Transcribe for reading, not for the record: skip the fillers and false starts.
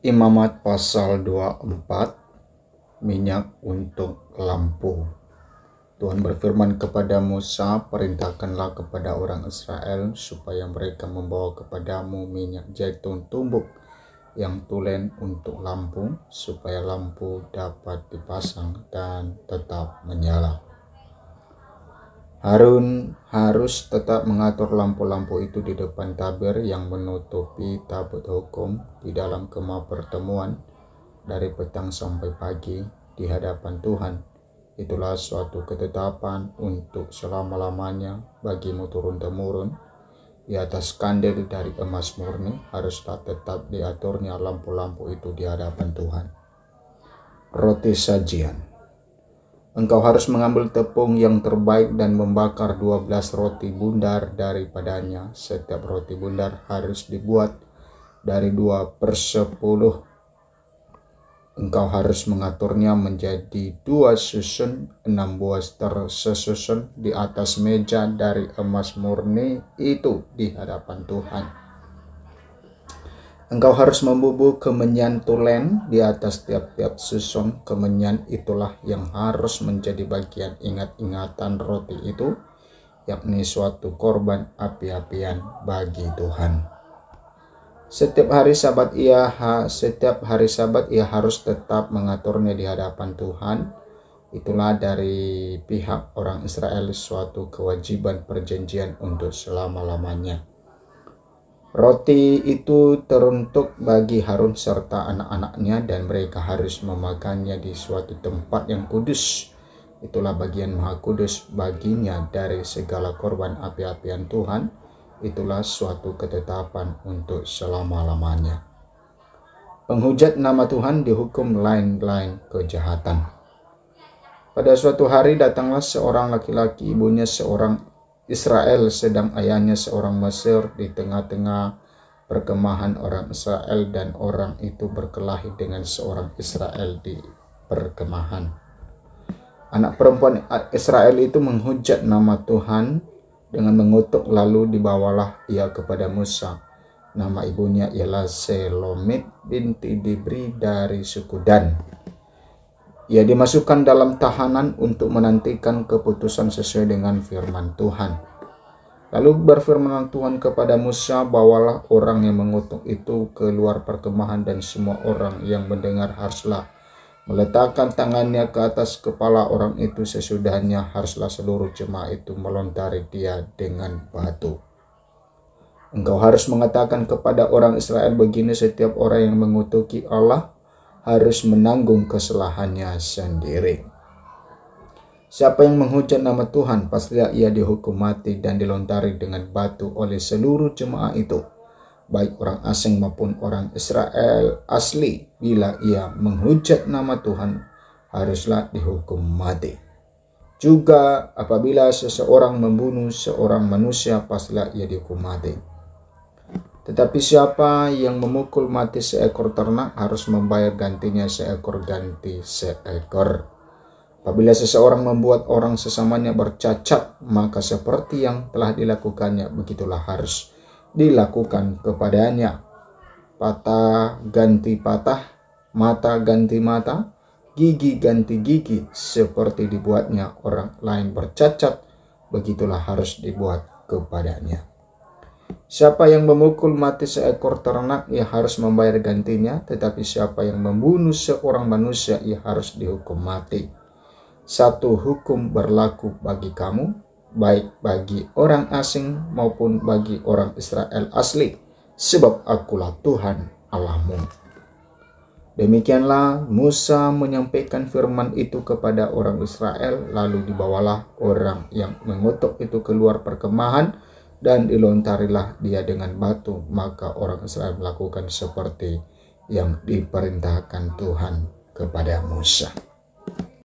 Imamat pasal 24, minyak untuk lampu. Tuhan berfirman kepada Musa, perintahkanlah kepada orang Israel supaya mereka membawa kepadamu minyak zaitun tumbuk yang tulen untuk lampu, supaya lampu dapat dipasang dan tetap menyala. Harun harus tetap mengatur lampu-lampu itu di depan tabir yang menutupi tabut hukum di dalam kemah pertemuan dari petang sampai pagi di hadapan Tuhan. Itulah suatu ketetapan untuk selama-lamanya bagimu turun-temurun. Di atas kandil dari emas murni haruslah tetap diaturnya lampu-lampu itu di hadapan Tuhan. Roti sajian. Engkau harus mengambil tepung yang terbaik dan membakar 12 roti bundar daripadanya. Setiap roti bundar harus dibuat dari 2/10. Engkau harus mengaturnya menjadi 2 susun, 6 buah tersesusun di atas meja dari emas murni itu di hadapan Tuhan. Engkau harus membubuk kemenyan tulen di atas tiap-tiap susun. Kemenyan itulah yang harus menjadi bagian ingat-ingatan roti itu, yakni suatu korban api-apian bagi Tuhan. Setiap hari Sabat ia harus tetap mengaturnya di hadapan Tuhan. Itulah dari pihak orang Israel suatu kewajiban perjanjian untuk selama-lamanya. Roti itu teruntuk bagi Harun serta anak-anaknya, dan mereka harus memakannya di suatu tempat yang kudus. Itulah bagian maha kudus baginya dari segala korban api-apian Tuhan. Itulah suatu ketetapan untuk selama-lamanya. Penghujat nama Tuhan dihukum lain-lain kejahatan. Pada suatu hari datanglah seorang laki-laki, ibunya seorang Israel, sedang ayahnya seorang Mesir di tengah-tengah perkemahan orang Israel, dan orang itu berkelahi dengan seorang Israel di perkemahan. Anak perempuan Israel itu menghujat nama Tuhan dengan mengutuk, lalu dibawalah ia kepada Musa. Nama ibunya ialah Selomit binti Dibri dari suku Dan. Ia dimasukkan dalam tahanan untuk menantikan keputusan sesuai dengan firman Tuhan. Lalu berfirman Tuhan kepada Musa, bawalah orang yang mengutuk itu keluar perkemahan, dan semua orang yang mendengar haruslah meletakkan tangannya ke atas kepala orang itu. Sesudahnya haruslah seluruh jemaah itu melontari dia dengan batu. Engkau harus mengatakan kepada orang Israel begini, setiap orang yang mengutuki Allah harus menanggung kesalahannya sendiri. Siapa yang menghujat nama Tuhan, pastilah ia dihukum mati dan dilontari dengan batu oleh seluruh jemaah itu, baik orang asing maupun orang Israel asli. Bila ia menghujat nama Tuhan, haruslah dihukum mati. Juga apabila seseorang membunuh seorang manusia, pastilah ia dihukum mati. Tetapi siapa yang memukul mati seekor ternak harus membayar gantinya seekor ganti seekor. Apabila seseorang membuat orang sesamanya bercacat, maka seperti yang telah dilakukannya, begitulah harus dilakukan kepadanya. Patah ganti patah, mata ganti mata, gigi ganti gigi. Seperti dibuatnya orang lain bercacat, begitulah harus dibuat kepadanya. Siapa yang memukul mati seekor ternak, ia harus membayar gantinya. Tetapi siapa yang membunuh seorang manusia, ia harus dihukum mati. Satu hukum berlaku bagi kamu, baik bagi orang asing maupun bagi orang Israel asli, sebab akulah Tuhan Allahmu. Demikianlah Musa menyampaikan firman itu kepada orang Israel, lalu dibawalah orang yang mengutuk itu keluar perkemahan, dan dilontarilah dia dengan batu. Maka orang Israel melakukan seperti yang diperintahkan Tuhan kepada Musa.